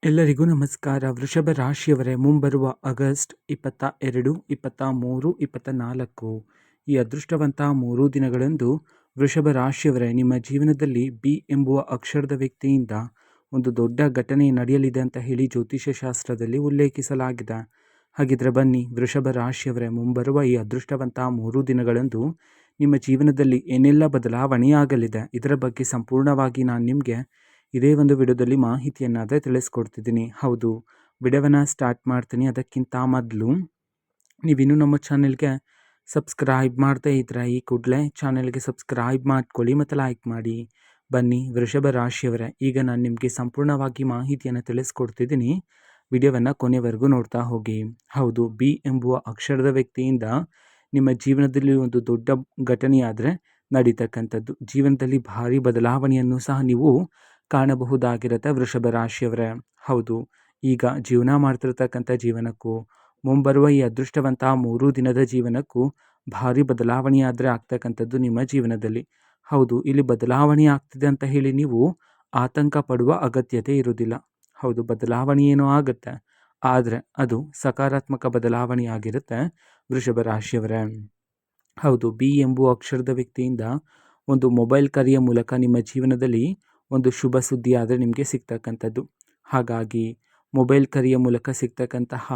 ಎಲ್ಲರಿಗೂ ನಮಸ್ಕಾರ. ವೃಷಭ ರಾಶಿಯವರೇ, ಮುಂಬರುವ ಆಗಸ್ಟ್ 22, 23, 24 ಈ ಅದೃಷ್ಟವಂತ 3 ದಿನಗಳಂದು ವೃಷಭ ರಾಶಿಯವರೇ, ನಿಮ್ಮ ಜೀವನದಲ್ಲಿ ಬಿ ಎಂಬುವ ಅಕ್ಷರದ ವ್ಯಕ್ತಿಯಿಂದ ಒಂದು ದೊಡ್ಡ ಘಟನೆ ನಡೆಯಲಿದೆ ಅಂತ ಹೇಳಿ ಜ್ಯೋತಿಷ್ಯ ಶಾಸ್ತ್ರದಲ್ಲಿ ಉಲ್ಲೇಖಿಸಲಾಗಿದೆ. ಹಾಗಿದ್ರೆ ಬನ್ನಿ, ವೃಷಭ ರಾಶಿಯವರೇ, ಮುಂಬರುವ ಈ ಅದೃಷ್ಟವಂತ 3 ದಿನಗಳಂದು ನಿಮ್ಮ ಜೀವನದಲ್ಲಿ ಏನೆಲ್ಲ ಬದಲಾವಣೆಯಾಗಲಿದೆ, ಇದರ ಬಗ್ಗೆ ಸಂಪೂರ್ಣವಾಗಿ ನಾನು ನಿಮಗೆ ಇದೇ ಒಂದು ವಿಡಿಯೋದಲ್ಲಿ ಮಾಹಿತಿಯನ್ನಾದರೆ ತಿಳಿಸ್ಕೊಡ್ತಿದ್ದೀನಿ. ಹೌದು, ವಿಡಿಯೋವನ್ನು ಸ್ಟಾರ್ಟ್ ಮಾಡ್ತೀನಿ. ಅದಕ್ಕಿಂತ ಮೊದಲು ನೀವಿನ್ನೂ ನಮ್ಮ ಚಾನೆಲ್ಗೆ ಸಬ್ಸ್ಕ್ರೈಬ್ ಮಾಡದೇ ಇದ್ದರೆ ಈ ಕೂಡಲೇ ಚಾನೆಲ್ಗೆ ಸಬ್ಸ್ಕ್ರೈಬ್ ಮಾಡ್ಕೊಳ್ಳಿ ಮತ್ತು ಲೈಕ್ ಮಾಡಿ. ಬನ್ನಿ ವೃಷಭ ರಾಶಿಯವರೇ, ಈಗ ನಾನು ನಿಮಗೆ ಸಂಪೂರ್ಣವಾಗಿ ಮಾಹಿತಿಯನ್ನು ತಿಳಿಸ್ಕೊಡ್ತಿದ್ದೀನಿ. ವಿಡಿಯೋವನ್ನು ಕೊನೆವರೆಗೂ ನೋಡ್ತಾ ಹೋಗಿ. ಹೌದು, ಬಿ ಎಂಬುವ ಅಕ್ಷರದ ವ್ಯಕ್ತಿಯಿಂದ ನಿಮ್ಮ ಜೀವನದಲ್ಲಿ ಒಂದು ದೊಡ್ಡ ಘಟನೆಯಾದರೆ ನಡೀತಕ್ಕಂಥದ್ದು. ಜೀವನದಲ್ಲಿ ಭಾರಿ ಬದಲಾವಣೆಯನ್ನು ಸಹ ನೀವು ಕಾಣಬಹುದಾಗಿರುತ್ತೆ ವೃಷಭ ರಾಶಿಯವರೇ. ಹೌದು, ಈಗ ಜೀವನ ಮಾಡ್ತಿರ್ತಕ್ಕಂಥ ಜೀವನಕ್ಕೂ ಮುಂಬರುವ ಈ ಅದೃಷ್ಟವಂತ 3 ದಿನದ ಜೀವನಕ್ಕೂ ಭಾರಿ ಬದಲಾವಣೆಯಾದರೆ ಆಗ್ತಕ್ಕಂಥದ್ದು ನಿಮ್ಮ ಜೀವನದಲ್ಲಿ. ಹೌದು, ಇಲ್ಲಿ ಬದಲಾವಣೆ ಆಗ್ತಿದೆ ಅಂತ ಹೇಳಿ ನೀವು ಆತಂಕ ಪಡುವ ಅಗತ್ಯತೆ ಇರುವುದಿಲ್ಲ. ಹೌದು, ಬದಲಾವಣೆ ಏನೋ ಆಗುತ್ತೆ, ಆದರೆ ಅದು ಸಕಾರಾತ್ಮಕ ಬದಲಾವಣೆ ಆಗಿರುತ್ತೆ ವೃಷಭ ರಾಶಿಯವರೇ. ಹೌದು, ಬಿ ಎಂಬುವ ಅಕ್ಷರದ ವ್ಯಕ್ತಿಯಿಂದ ಒಂದು ಮೊಬೈಲ್ ಕರೆಯ ಮೂಲಕ ನಿಮ್ಮ ಜೀವನದಲ್ಲಿ ಒಂದು ಶುಭ ಸುದ್ದಿ ಆದರೆ ನಿಮಗೆ ಸಿಗ್ತಕ್ಕಂಥದ್ದು. ಹಾಗಾಗಿ ಮೊಬೈಲ್ ಕರೆಯ ಮೂಲಕ ಸಿಗ್ತಕ್ಕಂತಹ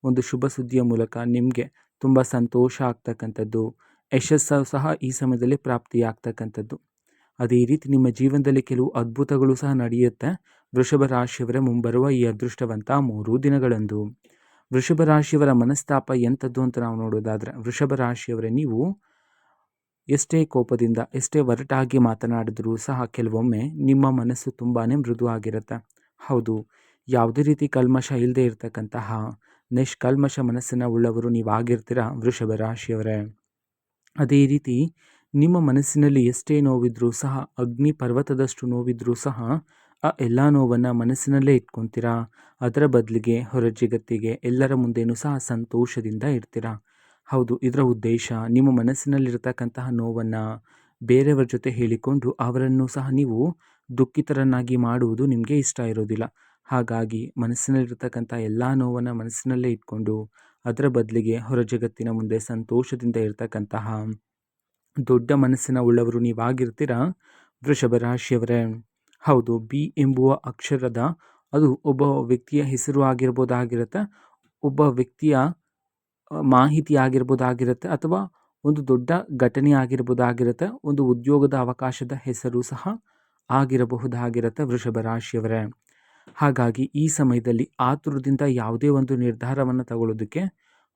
ಒಂದು ಶುಭ ಸುದ್ದಿಯ ಮೂಲಕ ನಿಮಗೆ ತುಂಬ ಸಂತೋಷ ಆಗ್ತಕ್ಕಂಥದ್ದು, ಯಶಸ್ಸು ಸಹ ಈ ಸಮಯದಲ್ಲಿ ಪ್ರಾಪ್ತಿಯಾಗ್ತಕ್ಕಂಥದ್ದು. ಅದೇ ರೀತಿ ನಿಮ್ಮ ಜೀವನದಲ್ಲಿ ಕೆಲವು ಅದ್ಭುತಗಳು ಸಹ ನಡೆಯುತ್ತೆ ವೃಷಭ ರಾಶಿಯವರ ಮುಂಬರುವ ಈ ಅದೃಷ್ಟವಂತ 3 ದಿನಗಳಂದು. ವೃಷಭ ರಾಶಿಯವರ ಮನಸ್ತಾಪ ಎಂಥದ್ದು ಅಂತ ನಾವು ನೋಡೋದಾದರೆ, ವೃಷಭ ರಾಶಿಯವರೇ, ನೀವು ಎಷ್ಟೇ ಕೋಪದಿಂದ ಎಷ್ಟೇ ಒರಟಾಗಿ ಮಾತನಾಡಿದ್ರೂ ಸಹ ಕೆಲವೊಮ್ಮೆ ನಿಮ್ಮ ಮನಸ್ಸು ತುಂಬಾ ಮೃದು ಆಗಿರುತ್ತೆ. ಹೌದು, ಯಾವುದೇ ರೀತಿ ಕಲ್ಮಶ ಇಲ್ಲದೆ ಇರತಕ್ಕಂತಹ ನಿಷ್ಕಲ್ಮಶ ಮನಸ್ಸನ್ನು ಉಳ್ಳವರು ನೀವಾಗಿರ್ತೀರ ವೃಷಭ ರಾಶಿಯವರೇ. ಅದೇ ರೀತಿ ನಿಮ್ಮ ಮನಸ್ಸಿನಲ್ಲಿ ಎಷ್ಟೇ ನೋವಿದ್ರೂ ಸಹ, ಅಗ್ನಿ ಪರ್ವತದಷ್ಟು ನೋವಿದ್ರೂ ಸಹ ಆ ಎಲ್ಲ ನೋವನ್ನು ಮನಸ್ಸಿನಲ್ಲೇ ಇಟ್ಕೊತೀರಾ. ಅದರ ಬದಲಿಗೆ ಹೊರ ಜಗತ್ತಿಗೆ ಎಲ್ಲರ ಮುಂದೆನೂ ಸಹ ಸಂತೋಷದಿಂದ ಇರ್ತೀರಾ. ಹೌದು, ಇದರ ಉದ್ದೇಶ ನಿಮ್ಮ ಮನಸ್ಸಿನಲ್ಲಿರ್ತಕ್ಕಂತಹ ನೋವನ್ನು ಬೇರೆಯವರ ಜೊತೆ ಹೇಳಿಕೊಂಡು ಅವರನ್ನು ಸಹ ನೀವು ದುಃಖಿತರನ್ನಾಗಿ ಮಾಡುವುದು ನಿಮಗೆ ಇಷ್ಟ ಇರೋದಿಲ್ಲ. ಹಾಗಾಗಿ ಮನಸ್ಸಿನಲ್ಲಿರ್ತಕ್ಕಂಥ ಎಲ್ಲ ನೋವನ್ನು ಮನಸ್ಸಿನಲ್ಲೇ ಇಟ್ಕೊಂಡು ಅದರ ಬದಲಿಗೆ ಹೊರ ಜಗತ್ತಿನ ಮುಂದೆ ಸಂತೋಷದಿಂದ ಇರ್ತಕ್ಕಂತಹ ದೊಡ್ಡ ಮನಸ್ಸಿನ ಉಳ್ಳವರು ನೀವಾಗಿರ್ತೀರಾ ವೃಷಭ ರಾಶಿಯವರೇ. ಹೌದು, ಬಿ ಎಂಬುವ ಅಕ್ಷರದ ಅದು ಒಬ್ಬ ವ್ಯಕ್ತಿಯ ಹೆಸರು ಆಗಿರ್ಬೋದಾಗಿರುತ್ತೆ, ಒಬ್ಬ ವ್ಯಕ್ತಿಯ ಮಾಹಿತಿ ಆಗಿರ್ಬೋದಾಗಿರುತ್ತೆ, ಅಥವಾ ಒಂದು ದೊಡ್ಡ ಘಟನೆ ಆಗಿರ್ಬೋದಾಗಿರುತ್ತೆ, ಒಂದು ಉದ್ಯೋಗದ ಅವಕಾಶದ ಹೆಸರು ಸಹ ಆಗಿರಬಹುದಾಗಿರುತ್ತೆ ವೃಷಭ ರಾಶಿಯವರೇ. ಹಾಗಾಗಿ ಈ ಸಮಯದಲ್ಲಿ ಆತುರದಿಂದ ಯಾವುದೇ ಒಂದು ನಿರ್ಧಾರವನ್ನು ತಗೊಳ್ಳೋದಕ್ಕೆ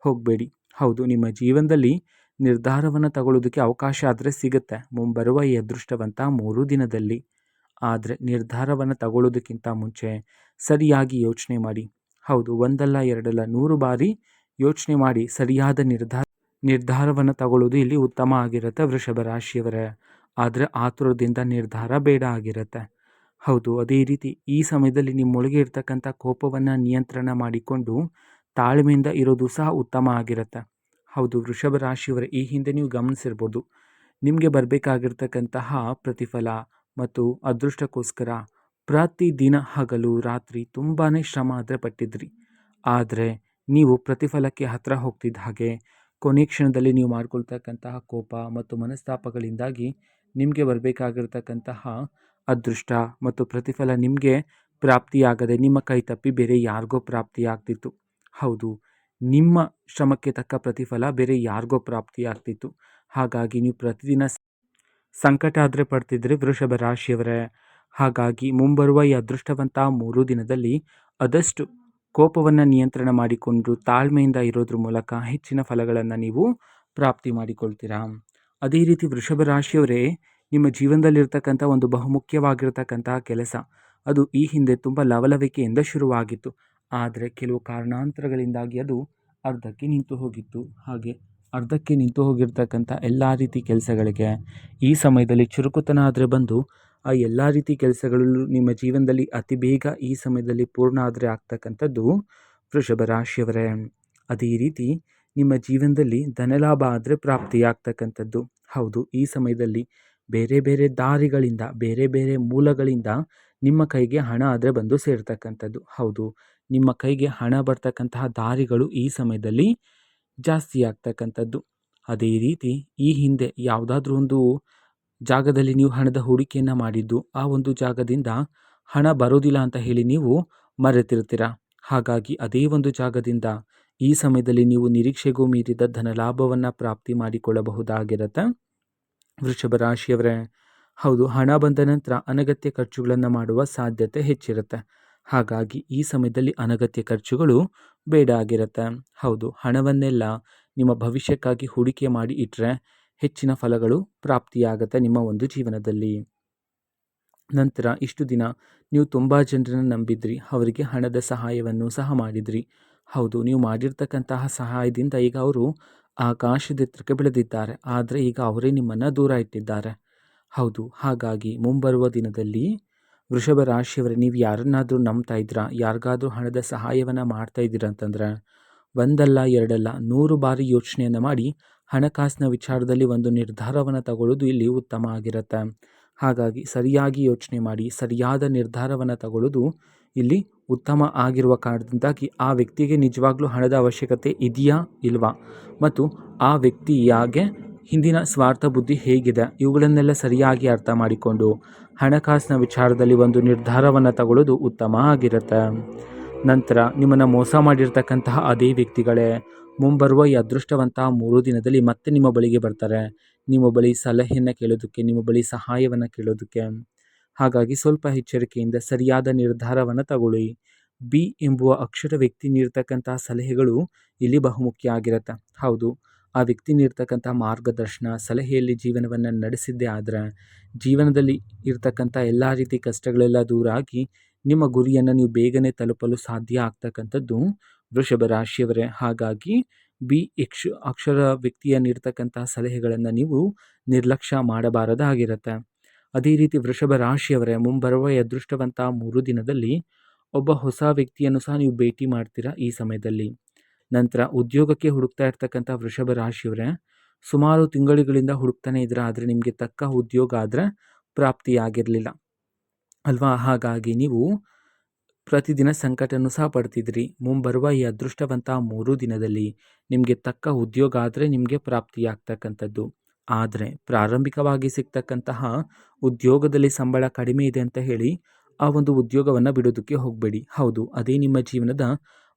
ಹೋಗಬೇಡಿ. ಹೌದು, ನಿಮ್ಮ ಜೀವನದಲ್ಲಿ ನಿರ್ಧಾರವನ್ನು ತಗೊಳ್ಳೋದಕ್ಕೆ ಅವಕಾಶ ಆದರೆ ಸಿಗುತ್ತೆ ಮುಂಬರುವ ಈ ಅದೃಷ್ಟವಂತ 3 ದಿನದಲ್ಲಿ. ಆದರೆ ನಿರ್ಧಾರವನ್ನು ತಗೊಳ್ಳೋದಕ್ಕಿಂತ ಮುಂಚೆ ಸರಿಯಾಗಿ ಯೋಚನೆ ಮಾಡಿ. ಹೌದು, ಒಂದಲ್ಲ ಎರಡಲ್ಲ 100 ಬಾರಿ ಯೋಚನೆ ಮಾಡಿ ಸರಿಯಾದ ನಿರ್ಧಾರವನ್ನು ತಗೊಳ್ಳೋದು ಇಲ್ಲಿ ಉತ್ತಮ ಆಗಿರುತ್ತೆ ವೃಷಭ ರಾಶಿಯವರೇ. ಆದರೆ ಆತುರದಿಂದ ನಿರ್ಧಾರ ಬೇಡ ಆಗಿರುತ್ತೆ. ಹೌದು, ಅದೇ ರೀತಿ ಈ ಸಮಯದಲ್ಲಿ ನಿಮ್ಮೊಳಗೆ ಇರ್ತಕ್ಕಂಥ ಕೋಪವನ್ನು ನಿಯಂತ್ರಣ ಮಾಡಿಕೊಂಡು ತಾಳ್ಮೆಯಿಂದ ಇರೋದು ಸಹ ಉತ್ತಮ ಆಗಿರುತ್ತೆ. ಹೌದು, ವೃಷಭ ರಾಶಿಯವರೇ, ಈ ಹಿಂದೆ ನೀವು ಗಮನಿಸಿರ್ಬೋದು, ನಿಮಗೆ ಬರಬೇಕಾಗಿರ್ತಕ್ಕಂತಹ ಪ್ರತಿಫಲ ಮತ್ತು ಅದೃಷ್ಟಕ್ಕೋಸ್ಕರ ಪ್ರತಿದಿನ ಹಗಲು ರಾತ್ರಿ ತುಂಬಾ ಶ್ರಮ ಆದರೆ ಪಟ್ಟಿದ್ರಿ. ಆದರೆ ನೀವು ಪ್ರತಿಫಲಕ್ಕೆ ಹತ್ತಿರ ಹೋಗ್ತಿದ್ದ ಹಾಗೆ ಕೊನೆ ಕ್ಷಣದಲ್ಲಿ ನೀವು ಮಾಡ್ಕೊಳ್ತಕ್ಕಂತಹ ಕೋಪ ಮತ್ತು ಮನಸ್ತಾಪಗಳಿಂದಾಗಿ ನಿಮಗೆ ಬರಬೇಕಾಗಿರ್ತಕ್ಕಂತಹ ಅದೃಷ್ಟ ಮತ್ತು ಪ್ರತಿಫಲ ನಿಮಗೆ ಪ್ರಾಪ್ತಿಯಾಗದೆ ನಿಮ್ಮ ಕೈ ತಪ್ಪಿ ಬೇರೆ ಯಾರಿಗೋ ಪ್ರಾಪ್ತಿಯಾಗ್ತಿತ್ತು. ಹೌದು, ನಿಮ್ಮ ಶ್ರಮಕ್ಕೆ ತಕ್ಕ ಪ್ರತಿಫಲ ಬೇರೆ ಯಾರಿಗೋ ಪ್ರಾಪ್ತಿಯಾಗ್ತಿತ್ತು. ಹಾಗಾಗಿ ನೀವು ಪ್ರತಿದಿನ ಸಂಕಟ ಆದರೆ ಪಡ್ತಿದ್ರಿ ವೃಷಭ ರಾಶಿಯವರೇ. ಹಾಗಾಗಿ ಮುಂಬರುವ ಈ ಅದೃಷ್ಟವಂತ 3 ದಿನದಲ್ಲಿ ಆದಷ್ಟು ಕೋಪವನ್ನು ನಿಯಂತ್ರಣ ಮಾಡಿಕೊಂಡು ತಾಳ್ಮೆಯಿಂದ ಇರೋದ್ರ ಮೂಲಕ ಹೆಚ್ಚಿನ ಫಲಗಳನ್ನು ನೀವು ಪ್ರಾಪ್ತಿ ಮಾಡಿಕೊಳ್ತೀರಾ. ಅದೇ ರೀತಿ ವೃಷಭ ರಾಶಿಯವರೇ, ನಿಮ್ಮ ಜೀವನದಲ್ಲಿರ್ತಕ್ಕಂಥ ಒಂದು ಬಹುಮುಖ್ಯವಾಗಿರ್ತಕ್ಕಂತಹ ಕೆಲಸ, ಅದು ಈ ಹಿಂದೆ ತುಂಬ ಲವಲವಿಕೆಯಿಂದ ಶುರುವಾಗಿತ್ತು. ಆದರೆ ಕೆಲವು ಕಾರಣಾಂತರಗಳಿಂದಾಗಿ ಅದು ಅರ್ಧಕ್ಕೆ ನಿಂತು ಹೋಗಿತ್ತು. ಹಾಗೆ ಅರ್ಧಕ್ಕೆ ನಿಂತು ಹೋಗಿರ್ತಕ್ಕಂಥ ಎಲ್ಲ ರೀತಿ ಕೆಲಸಗಳಿಗೆ ಈ ಸಮಯದಲ್ಲಿ ಚುರುಕುತನ ಆದರೆ ಬಂದು ಆ ಎಲ್ಲ ರೀತಿ ಕೆಲಸಗಳಲ್ಲೂ ನಿಮ್ಮ ಜೀವನದಲ್ಲಿ ಅತಿ ಬೇಗ ಈ ಸಮಯದಲ್ಲಿ ಪೂರ್ಣ ಆದರೆ ಆಗ್ತಕ್ಕಂಥದ್ದು ವೃಷಭ ರಾಶಿಯವರೇ. ಅದೇ ರೀತಿ ನಿಮ್ಮ ಜೀವನದಲ್ಲಿ ಧನಲಾಭ ಆದರೆ ಪ್ರಾಪ್ತಿಯಾಗ್ತಕ್ಕಂಥದ್ದು. ಹೌದು, ಈ ಸಮಯದಲ್ಲಿ ಬೇರೆ ಬೇರೆ ದಾರಿಗಳಿಂದ ಬೇರೆ ಬೇರೆ ಮೂಲಗಳಿಂದ ನಿಮ್ಮ ಕೈಗೆ ಹಣ ಆದರೆ ಬಂದು ಸೇರ್ತಕ್ಕಂಥದ್ದು. ಹೌದು, ನಿಮ್ಮ ಕೈಗೆ ಹಣ ಬರ್ತಕ್ಕಂತಹ ದಾರಿಗಳು ಈ ಸಮಯದಲ್ಲಿ ಜಾಸ್ತಿ ಆಗ್ತಕ್ಕಂಥದ್ದು. ಅದೇ ರೀತಿ ಈ ಹಿಂದೆ ಯಾವುದಾದ್ರೂ ಒಂದು ಜಾಗದಲ್ಲಿ ನೀವು ಹಣದ ಹೂಡಿಕೆಯನ್ನು ಮಾಡಿದ್ದು, ಆ ಒಂದು ಜಾಗದಿಂದ ಹಣ ಬರೋದಿಲ್ಲ ಅಂತ ಹೇಳಿ ನೀವು ಮರೆತಿರ್ತೀರ. ಹಾಗಾಗಿ ಅದೇ ಒಂದು ಜಾಗದಿಂದ ಈ ಸಮಯದಲ್ಲಿ ನೀವು ನಿರೀಕ್ಷೆಗೂ ಮೀರಿದ ಧನಲಾಭವನ್ನು ಪ್ರಾಪ್ತಿ ಮಾಡಿಕೊಳ್ಳಬಹುದಾಗಿರುತ್ತೆ ವೃಷಭ ರಾಶಿಯವರೇ. ಹೌದು, ಹಣ ಬಂದ ನಂತರ ಅನಗತ್ಯ ಖರ್ಚುಗಳನ್ನು ಮಾಡುವ ಸಾಧ್ಯತೆ ಹೆಚ್ಚಿರುತ್ತೆ. ಹಾಗಾಗಿ ಈ ಸಮಯದಲ್ಲಿ ಅನಗತ್ಯ ಖರ್ಚುಗಳು ಬೇಡ ಆಗಿರುತ್ತೆ. ಹೌದು, ಹಣವನ್ನೆಲ್ಲ ನಿಮ್ಮ ಭವಿಷ್ಯಕ್ಕಾಗಿ ಹೂಡಿಕೆ ಮಾಡಿ ಇಟ್ಟರೆ ಹೆಚ್ಚಿನ ಫಲಗಳು ಪ್ರಾಪ್ತಿಯಾಗುತ್ತೆ ನಿಮ್ಮ ಒಂದು ಜೀವನದಲ್ಲಿ. ನಂತರ ಇಷ್ಟು ದಿನ ನೀವು ತುಂಬ ಜನರನ್ನು ನಂಬಿದ್ರಿ, ಅವರಿಗೆ ಹಣದ ಸಹಾಯವನ್ನು ಸಹ ಮಾಡಿದ್ರಿ. ಹೌದು, ನೀವು ಮಾಡಿರ್ತಕ್ಕಂತಹ ಸಹಾಯದಿಂದ ಈಗ ಅವರು ಆಕಾಶದೆತ್ತರಕ್ಕೆ ಬೆಳೆದಿದ್ದಾರೆ. ಆದರೆ ಈಗ ಅವರೇ ನಿಮ್ಮನ್ನು ದೂರ ಇಟ್ಟಿದ್ದಾರೆ. ಹೌದು, ಹಾಗಾಗಿ ಮುಂಬರುವ ದಿನದಲ್ಲಿ ವೃಷಭ ರಾಶಿಯವರೇ, ನೀವು ಯಾರನ್ನಾದರೂ ನಂಬ್ತಾ ಇದ್ದೀರಾ, ಯಾರಿಗಾದ್ರೂ ಹಣದ ಸಹಾಯವನ್ನು ಮಾಡ್ತಾ ಇದ್ದೀರಾ ಅಂತಂದರೆ ಒಂದಲ್ಲ ಎರಡಲ್ಲ 100 ಬಾರಿ ಯೋಚನೆಯನ್ನು ಮಾಡಿ ಹಣಕಾಸಿನ ವಿಚಾರದಲ್ಲಿ ಒಂದು ನಿರ್ಧಾರವನ್ನು ತಗೊಳ್ಳೋದು ಇಲ್ಲಿ ಉತ್ತಮ ಆಗಿರುತ್ತೆ. ಹಾಗಾಗಿ ಸರಿಯಾಗಿ ಯೋಚನೆ ಮಾಡಿ ಸರಿಯಾದ ನಿರ್ಧಾರವನ್ನು ತಗೊಳ್ಳೋದು ಇಲ್ಲಿ ಉತ್ತಮ ಆಗಿರುವ ಕಾರಣದಿಂದಾಗಿ ಆ ವ್ಯಕ್ತಿಗೆ ನಿಜವಾಗ್ಲೂ ಹಣದ ಅವಶ್ಯಕತೆ ಇದೆಯಾ ಇಲ್ವಾ, ಮತ್ತು ಆ ವ್ಯಕ್ತಿಯಾಗೆ ಹಿಂದಿನ ಸ್ವಾರ್ಥ ಬುದ್ಧಿ ಹೇಗಿದೆ, ಇವುಗಳನ್ನೆಲ್ಲ ಸರಿಯಾಗಿ ಅರ್ಥ ಮಾಡಿಕೊಂಡು ಹಣಕಾಸಿನ ವಿಚಾರದಲ್ಲಿ ಒಂದು ನಿರ್ಧಾರವನ್ನು ತಗೊಳ್ಳೋದು ಉತ್ತಮ ಆಗಿರುತ್ತೆ. ನಂತರ ನಿಮ್ಮನ್ನು ಮೋಸ ಮಾಡಿರ್ತಕ್ಕಂತಹ ಅದೇ ವ್ಯಕ್ತಿಗಳೇ ಮುಂಬರುವ ಈ ಅದೃಷ್ಟವಂತಹ 3 ದಿನದಲ್ಲಿ ಮತ್ತೆ ನಿಮ್ಮ ಬಳಿಗೆ ಬರ್ತಾರೆ, ನಿಮ್ಮ ಬಳಿ ಸಲಹೆಯನ್ನು ಕೇಳೋದಕ್ಕೆ, ನಿಮ್ಮ ಬಳಿ ಸಹಾಯವನ್ನು ಕೇಳೋದಕ್ಕೆ. ಹಾಗಾಗಿ ಸ್ವಲ್ಪ ಎಚ್ಚರಿಕೆಯಿಂದ ಸರಿಯಾದ ನಿರ್ಧಾರವನ್ನು ತಗೊಳ್ಳಿ. ಬಿ ಎಂಬುವ ಅಕ್ಷರ ವ್ಯಕ್ತಿ ನೀಡ್ತಕ್ಕಂತಹ ಸಲಹೆಗಳು ಇಲ್ಲಿ ಬಹುಮುಖ್ಯ ಆಗಿರುತ್ತೆ. ಹೌದು, ಆ ವ್ಯಕ್ತಿ ನೀಡ್ತಕ್ಕಂಥ ಮಾರ್ಗದರ್ಶನ ಸಲಹೆಯಲ್ಲಿ ಜೀವನವನ್ನು ನಡೆಸಿದ್ದೇ ಆದರೆ ಜೀವನದಲ್ಲಿ ಇರ್ತಕ್ಕಂಥ ಎಲ್ಲ ರೀತಿ ಕಷ್ಟಗಳೆಲ್ಲ ದೂರ ಆಗಿ ನಿಮ್ಮ ಗುರಿಯನ್ನು ನೀವು ಬೇಗನೆ ತಲುಪಲು ಸಾಧ್ಯ ಆಗ್ತಕ್ಕಂಥದ್ದು ವೃಷಭ ರಾಶಿಯವರೇ. ಹಾಗಾಗಿ ಬಿ ಅಕ್ಷರ ವ್ಯಕ್ತಿಯ ನೀಡ್ತಕ್ಕಂತಹ ಸಲಹೆಗಳನ್ನು ನೀವು ನಿರ್ಲಕ್ಷ್ಯ ಮಾಡಬಾರದಾಗಿರುತ್ತೆ. ಅದೇ ರೀತಿ ವೃಷಭ ರಾಶಿಯವರೇ, ಮುಂಬರುವ ಅದೃಷ್ಟವಂತ 3 ದಿನದಲ್ಲಿ ಒಬ್ಬ ಹೊಸ ವ್ಯಕ್ತಿಯನ್ನು ಸಹ ನೀವು ಭೇಟಿ ಮಾಡ್ತೀರಾ ಈ ಸಮಯದಲ್ಲಿ. ನಂತರ ಉದ್ಯೋಗಕ್ಕೆ ಹುಡುಕ್ತಾ ಇರ್ತಕ್ಕಂಥ ವೃಷಭ ರಾಶಿಯವರೇ, ಸುಮಾರು ತಿಂಗಳುಗಳಿಂದ ಹುಡುಕ್ತಾನೆ ಇದ್ರೆ, ಆದರೆ ನಿಮಗೆ ತಕ್ಕ ಉದ್ಯೋಗ ಆದರೆ ಪ್ರಾಪ್ತಿಯಾಗಿರಲಿಲ್ಲ ಅಲ್ವಾ. ಹಾಗಾಗಿ ನೀವು ಪ್ರತಿದಿನ ಸಂಕಟವನ್ನು ಸಹ ಪಡ್ತಿದ್ರಿ. ಮುಂಬರುವ ಈ ಅದೃಷ್ಟವಂತ 3 ದಿನದಲ್ಲಿ ನಿಮಗೆ ತಕ್ಕ ಉದ್ಯೋಗ ಆದರೆ ನಿಮಗೆ ಪ್ರಾಪ್ತಿಯಾಗ್ತಕ್ಕಂಥದ್ದು. ಆದರೆ ಪ್ರಾರಂಭಿಕವಾಗಿ ಸಿಗ್ತಕ್ಕಂತಹ ಉದ್ಯೋಗದಲ್ಲಿ ಸಂಬಳ ಕಡಿಮೆ ಇದೆ ಅಂತ ಹೇಳಿ ಆ ಒಂದು ಉದ್ಯೋಗವನ್ನು ಬಿಡೋದಕ್ಕೆ ಹೋಗಬೇಡಿ. ಹೌದು, ಅದೇ ನಿಮ್ಮ ಜೀವನದ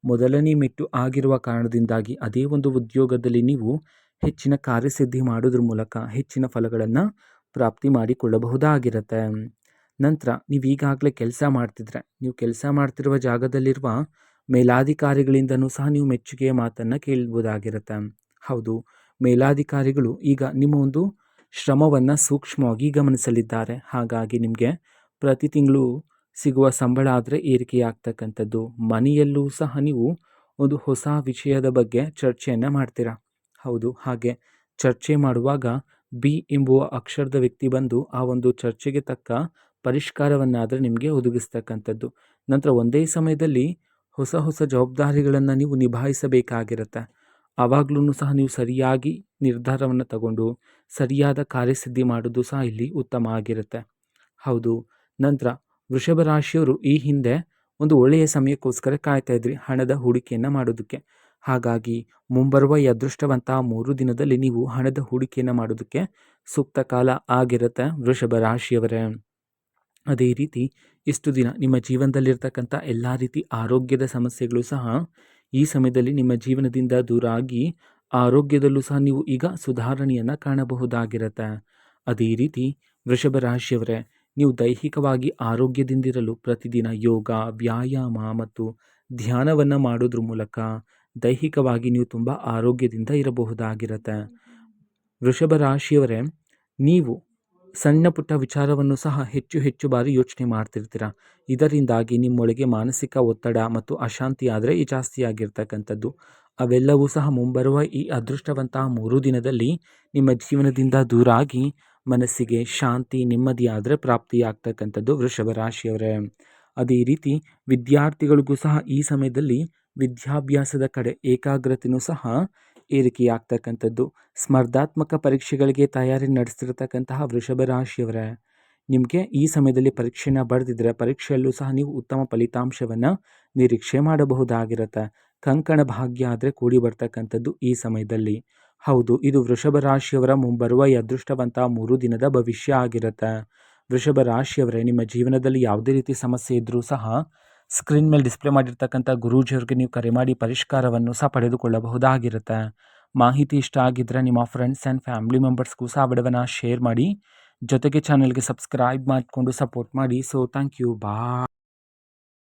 ಮೊದಲನೇ ಮೆಟ್ಟು ಆಗಿರುವ ಕಾರಣದಿಂದಾಗಿ ಅದೇ ಒಂದು ಉದ್ಯೋಗದಲ್ಲಿ ನೀವು ಹೆಚ್ಚಿನ ಕಾರ್ಯಸಿದ್ಧಿ ಮಾಡೋದ್ರ ಮೂಲಕ ಹೆಚ್ಚಿನ ಫಲಗಳನ್ನು ಪ್ರಾಪ್ತಿ ಮಾಡಿಕೊಳ್ಳಬಹುದಾಗಿರುತ್ತೆ. ನಂತರ ನೀವು ಈಗಾಗಲೇ ಕೆಲಸ ಮಾಡ್ತಿದ್ರೆ, ನೀವು ಕೆಲಸ ಮಾಡ್ತಿರುವ ಜಾಗದಲ್ಲಿರುವ ಮೇಲಾಧಿಕಾರಿಗಳಿಂದನೂ ಸಹ ನೀವು ಮೆಚ್ಚುಗೆಯ ಮಾತನ್ನು ಕೇಳ್ಬೋದಾಗಿರುತ್ತೆ. ಹೌದು, ಮೇಲಾಧಿಕಾರಿಗಳು ಈಗ ನಿಮ್ಮ ಒಂದು ಶ್ರಮವನ್ನು ಸೂಕ್ಷ್ಮವಾಗಿ ಗಮನಿಸಲಿದ್ದಾರೆ. ಹಾಗಾಗಿ ನಿಮಗೆ ಪ್ರತಿ ತಿಂಗಳು ಸಿಗುವ ಸಂಬಳ ಆದರೆ ಏರಿಕೆಯಾಗ್ತಕ್ಕಂಥದ್ದು. ಮನೆಯಲ್ಲೂ ಸಹ ನೀವು ಒಂದು ಹೊಸ ವಿಷಯದ ಬಗ್ಗೆ ಚರ್ಚೆಯನ್ನು ಮಾಡ್ತೀರಾ. ಹೌದು, ಹಾಗೆ ಚರ್ಚೆ ಮಾಡುವಾಗ ಬಿ ಎಂಬುವ ಅಕ್ಷರದ ವ್ಯಕ್ತಿ ಬಂದು ಆ ಒಂದು ಚರ್ಚೆಗೆ ತಕ್ಕ ಪರಿಷ್ಕಾರವನ್ನಾದರೆ ನಿಮಗೆ ಒದಗಿಸ್ತಕ್ಕಂಥದ್ದು. ನಂತರ ಒಂದೇ ಸಮಯದಲ್ಲಿ ಹೊಸ ಹೊಸ ಜವಾಬ್ದಾರಿಗಳನ್ನು ನೀವು ನಿಭಾಯಿಸಬೇಕಾಗಿರುತ್ತೆ. ಆವಾಗಲೂ ಸಹ ನೀವು ಸರಿಯಾಗಿ ನಿರ್ಧಾರವನ್ನು ತಗೊಂಡು ಸರಿಯಾದ ಕಾರ್ಯಸಿದ್ಧಿ ಮಾಡೋದು ಸಹ ಇಲ್ಲಿ ಉತ್ತಮ ಆಗಿರುತ್ತೆ. ಹೌದು, ನಂತರ ವೃಷಭ ರಾಶಿಯವರು ಈ ಹಿಂದೆ ಒಂದು ಒಳ್ಳೆಯ ಸಮಯಕ್ಕೋಸ್ಕರ ಕಾಯ್ತಾ ಇದ್ರಿ ಹಣದ ಹೂಡಿಕೆಯನ್ನು ಮಾಡೋದಕ್ಕೆ. ಹಾಗಾಗಿ ಮುಂಬರುವ ಈ ಅದೃಷ್ಟವಂತ 3 ದಿನದಲ್ಲಿ ನೀವು ಹಣದ ಹೂಡಿಕೆಯನ್ನು ಮಾಡೋದಕ್ಕೆ ಸೂಕ್ತ ಕಾಲ ಆಗಿರುತ್ತೆ ವೃಷಭ ರಾಶಿಯವರೇ. ಅದೇ ರೀತಿ ಇಷ್ಟು ದಿನ ನಿಮ್ಮ ಜೀವನದಲ್ಲಿರ್ತಕ್ಕಂಥ ಎಲ್ಲ ರೀತಿ ಆರೋಗ್ಯದ ಸಮಸ್ಯೆಗಳು ಸಹ ಈ ಸಮಯದಲ್ಲಿ ನಿಮ್ಮ ಜೀವನದಿಂದ ದೂರ ಆಗಿ ಆರೋಗ್ಯದಲ್ಲೂ ಸಹ ನೀವು ಈಗ ಸುಧಾರಣೆಯನ್ನು ಕಾಣಬಹುದಾಗಿರುತ್ತೆ. ಅದೇ ರೀತಿ ವೃಷಭ ರಾಶಿಯವರೇ, ನೀವು ದೈಹಿಕವಾಗಿ ಆರೋಗ್ಯದಿಂದಿರಲು ಪ್ರತಿದಿನ ಯೋಗ, ವ್ಯಾಯಾಮ ಮತ್ತು ಧ್ಯಾನವನ್ನು ಮಾಡೋದ್ರ ಮೂಲಕ ದೈಹಿಕವಾಗಿ ನೀವು ತುಂಬ ಆರೋಗ್ಯದಿಂದ ಇರಬಹುದಾಗಿರುತ್ತೆ. ವೃಷಭ ರಾಶಿಯವರೇ, ನೀವು ಸಣ್ಣ ಪುಟ್ಟ ವಿಚಾರವನ್ನು ಸಹ ಹೆಚ್ಚು ಹೆಚ್ಚು ಬಾರಿ ಯೋಚನೆ ಮಾಡ್ತಿರ್ತೀರ. ಇದರಿಂದಾಗಿ ನಿಮ್ಮೊಳಗೆ ಮಾನಸಿಕ ಒತ್ತಡ ಮತ್ತು ಅಶಾಂತಿ ಆದರೆ ಜಾಸ್ತಿ ಆಗಿರ್ತಕ್ಕಂಥದ್ದು. ಅವೆಲ್ಲವೂ ಸಹ ಮುಂಬರುವ ಈ ಅದೃಷ್ಟವಂತ 3 ದಿನದಲ್ಲಿ ನಿಮ್ಮ ಜೀವನದಿಂದ ದೂರ ಆಗಿ ಮನಸ್ಸಿಗೆ ಶಾಂತಿ, ನೆಮ್ಮದಿ ಆದರೆ ಪ್ರಾಪ್ತಿಯಾಗ್ತಕ್ಕಂಥದ್ದು ವೃಷಭ ರಾಶಿಯವರೇ. ಅದೇ ರೀತಿ ವಿದ್ಯಾರ್ಥಿಗಳಿಗೂ ಸಹ ಈ ಸಮಯದಲ್ಲಿ ವಿದ್ಯಾಭ್ಯಾಸದ ಕಡೆ ಏಕಾಗ್ರತೆಯೂ ಸಹ ಏರಿಕೆಯಾಗ್ತಕ್ಕಂಥದ್ದು. ಸ್ಪರ್ಧಾತ್ಮಕ ಪರೀಕ್ಷೆಗಳಿಗೆ ತಯಾರಿ ನಡೆಸ್ತಿರ್ತಕ್ಕಂತಹ ವೃಷಭ ರಾಶಿಯವರೇ, ನಿಮಗೆ ಈ ಸಮಯದಲ್ಲಿ ಪರೀಕ್ಷೆನ ಬರೆದಿದ್ರೆ ಪರೀಕ್ಷೆಯಲ್ಲೂ ಸಹ ನೀವು ಉತ್ತಮ ಫಲಿತಾಂಶವನ್ನು ನಿರೀಕ್ಷೆ ಮಾಡಬಹುದಾಗಿರುತ್ತೆ. ಕಂಕಣ ಭಾಗ್ಯ ಆದರೆ ಕೂಡಿ ಬರ್ತಕ್ಕಂಥದ್ದು ಈ ಸಮಯದಲ್ಲಿ. ಹೌದು, ಇದು ವೃಷಭ ರಾಶಿಯವರ ಮುಂಬರುವ ಈ ಅದೃಷ್ಟವಂತ 3 ದಿನದ ಭವಿಷ್ಯ ಆಗಿರುತ್ತೆ. ವೃಷಭ ರಾಶಿಯವರೇ, ನಿಮ್ಮ ಜೀವನದಲ್ಲಿ ಯಾವುದೇ ರೀತಿ ಸಮಸ್ಯೆ ಇದ್ದರೂ ಸಹ ಸ್ಕ್ರೀನ್ ಮೇಲೆ ಡಿಸ್ಪ್ಲೇ ಮಾಡಿರ್ತಕ್ಕಂಥ ಗುರೂಜಿಯವ್ರಿಗೆ ನೀವು ಕರೆ ಮಾಡಿ ಪರಿಷ್ಕಾರವನ್ನು ಸಹ ಪಡೆದುಕೊಳ್ಳಬಹುದಾಗಿರುತ್ತೆ. ಮಾಹಿತಿ ಇಷ್ಟ ಆಗಿದ್ದರೆ ನಿಮ್ಮ ಫ್ರೆಂಡ್ಸ್ ಆ್ಯಂಡ್ ಫ್ಯಾಮಿಲಿ ಮೆಂಬರ್ಸ್ಗೂ ಸಹ ವಿಡಿಯೋವನ್ನು ಶೇರ್ ಮಾಡಿ. ಜೊತೆಗೆ ಚಾನಲ್ಗೆ ಸಬ್ಸ್ಕ್ರೈಬ್ ಮಾಡಿಕೊಂಡು ಸಪೋರ್ಟ್ ಮಾಡಿ. So thank you. ಬಾಯ್.